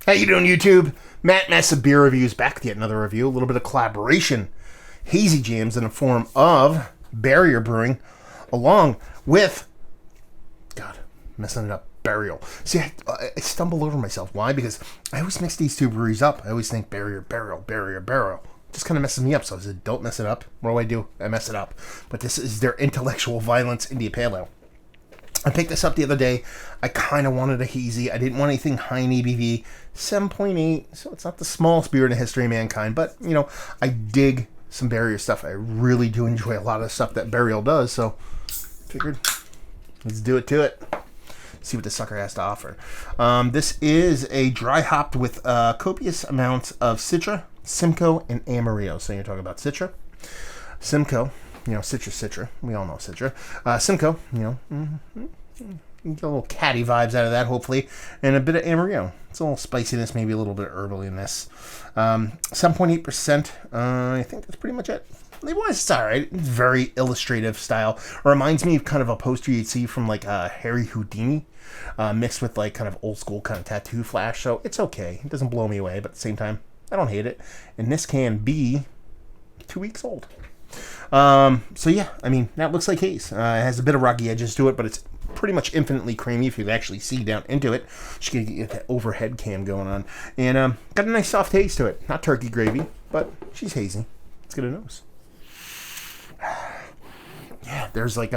How you doing, YouTube? Matt Massa Beer Reviews back with yet another review. A little bit of collaboration. Hazy Jams in the form of Barrier Brewing, along with... God, messing it up. Burial. See, I stumble over myself. Why? Because I always mix these two breweries up. I always think Barrier, Barrel, Barrier, Barrel. Just kind of messes me up. So I said, don't mess it up. What do? I mess it up. But this is their Intellectual Violence India Pale Ale. I picked this up the other day. I kind of wanted a hazy. I didn't want anything high in ABV. 7.8, so it's not the smallest beer in the history of mankind. But, you know, I dig some Barrier stuff. I really do enjoy a lot of the stuff that Burial does. So, figured, let's do it to it. See what the sucker has to offer. This is a dry hopped with copious amounts of Citra, Simcoe, and Amarillo. So you're talking about Citra, Simcoe, you know, Citra. We all know Citra. Simcoe, you know, you get a little catty vibes out of that, hopefully. And a bit of Amarillo. It's a little spiciness, maybe a little bit early in this. 7.8%. I think that's pretty much it. Label-wise, it's alright. Very illustrative style. Reminds me of kind of a poster you'd see from like Harry Houdini. Mixed with like kind of old school kind of tattoo flash. So it's okay. It doesn't blow me away, but at the same time, I don't hate it. And this can be 2 weeks old. So yeah, I mean, that looks like haze. It has a bit of rocky edges to it, but it's pretty much infinitely creamy if you actually see down into it. Just gonna get that overhead cam going on. And got a nice soft taste to it. Not turkey gravy, but she's hazy. Let's get a nose. Yeah, there's like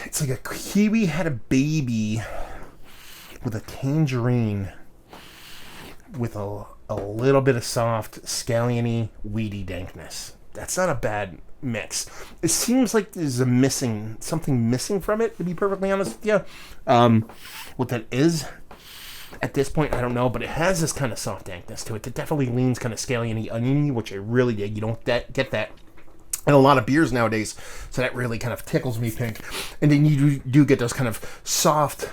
it's like a kiwi had a baby with a tangerine with a little bit of soft, scalliony, weedy dankness. That's not a bad mix. It seems like there's something missing from it, to be perfectly honest with you. What that is, at this point, I don't know, but it has this kind of soft dankness to it. It definitely leans kind of scalliony, oniony, which I really dig. You don't get that in a lot of beers nowadays, so that really kind of tickles me pink. And then you do get those kind of soft,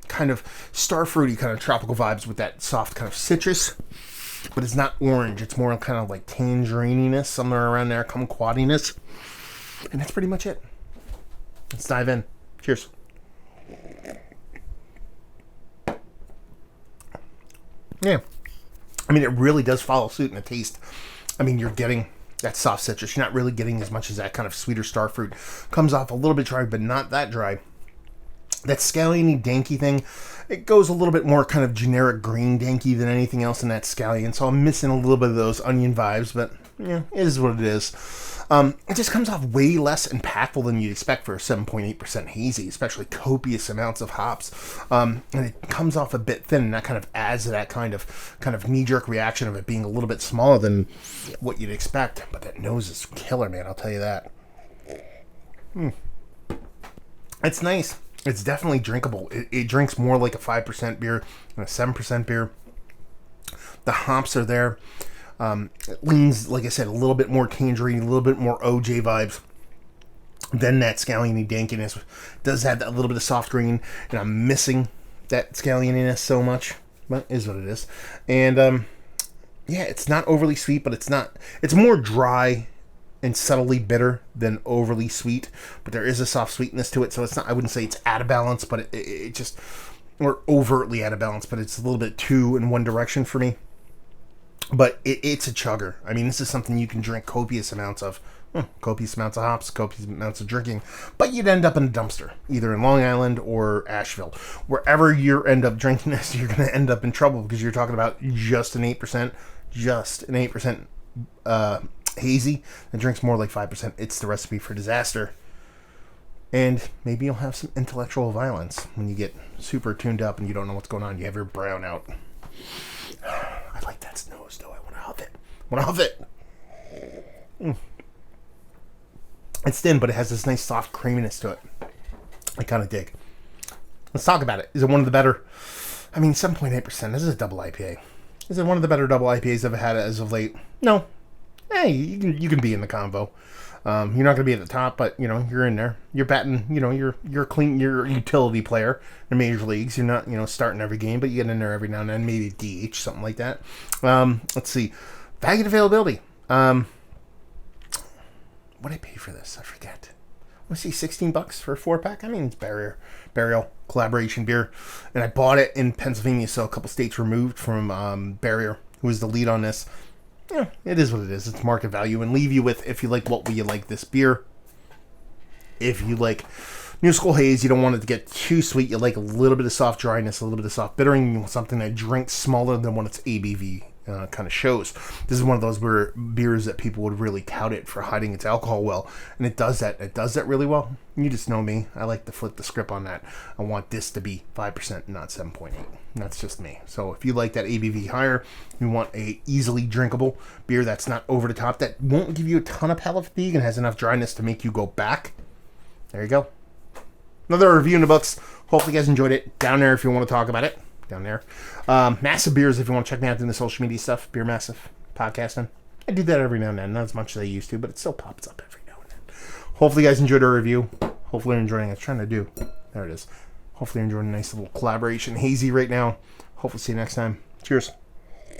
kind of starfruity kind of tropical vibes with that soft kind of citrus, but it's not orange. It's more kind of like tangerininess, somewhere around there, kumquatiness, and that's pretty much it. Let's dive in. Cheers. Yeah, I mean, it really does follow suit in the taste. I mean, you're getting that soft citrus. You're not really getting as much as that kind of sweeter starfruit. Comes off a little bit dry, but not that dry. That scalliony, danky thing, it goes a little bit more kind of generic green danky than anything else in that scallion. So I'm missing a little bit of those onion vibes, but yeah, it is what it is. It just comes off way less impactful than you'd expect for a 7.8% hazy, especially copious amounts of hops. And it comes off a bit thin, and that kind of adds to that kind of knee-jerk reaction of it being a little bit smaller than what you'd expect. But that nose is killer, man, I'll tell you that. It's nice. It's definitely drinkable. It drinks more like a 5% beer than a 7% beer. The hops are there. It leans, like I said, a little bit more tangerine, a little bit more OJ vibes than that scalliony dankiness. It does have that little bit of soft green, and I'm missing that scallioniness so much, but it is what it is. And yeah, it's not overly sweet, but it's more dry and subtly bitter than overly sweet, but there is a soft sweetness to it, so it's not, I wouldn't say it's out of balance, but it just, or overtly out of balance, but it's a little bit too in one direction for me. But it's a chugger. I mean, this is something you can drink copious amounts of. Copious amounts of hops, copious amounts of drinking. But you'd end up in a dumpster, either in Long Island or Asheville. Wherever you end up drinking this, you're going to end up in trouble because you're talking about just an 8% hazy that drinks more like 5%. It's the recipe for disaster. And maybe you'll have some intellectual violence when you get super tuned up and you don't know what's going on. You have your brown out. I like that nose, though. I want to huff it. It's thin, but it has this nice soft creaminess to it. I kind of dig. Let's talk about it. Is it one of the better? I mean, 7.8%. This is a double IPA. Is it one of the better double IPAs I've had as of late? No. Hey, you can be in the convo. You're not going to be at the top, but you know you're in there. You're batting. You know you're clean. You're a utility player in major leagues. You're not starting every game, but you get in there every now and then. Maybe DH, something like that. Let's see, value and availability. What did I pay for this? I forget. let's see, $16 for a 4-pack. I mean, it's Burial collaboration beer, and I bought it in Pennsylvania, so a couple states removed from Barrier, who was the lead on this. Yeah, it is what it is. It's market value, and leave you with, if you like, what will you like this beer? If you like New School Haze, you don't want it to get too sweet. You like a little bit of soft dryness, a little bit of soft bittering. You want something that drinks smaller than what its ABV kind of shows. This is one of those beers that people would really tout it for hiding its alcohol well, and it does that. It does that really well. You just know me. I like to flip the script on that. I want this to be 5%, not 7.8. That's just me. So if you like that ABV higher, you want a easily drinkable beer that's not over the top, that won't give you a ton of palate fatigue and has enough dryness to make you go back. There you go. Another review in the books. Hopefully you guys enjoyed it. Down there if you want to talk about it. Down there. Massive Beers if you want to check me out doing the social media stuff. Beer Massive podcasting. I do that every now and then. Not as much as I used to, but it still pops up every now and then. Hopefully you guys enjoyed our review. Hopefully you're enjoying it. I was trying to do. There it is. Hopefully you're enjoying a nice little collaboration. Hazy right now. Hopefully see you next time. Cheers.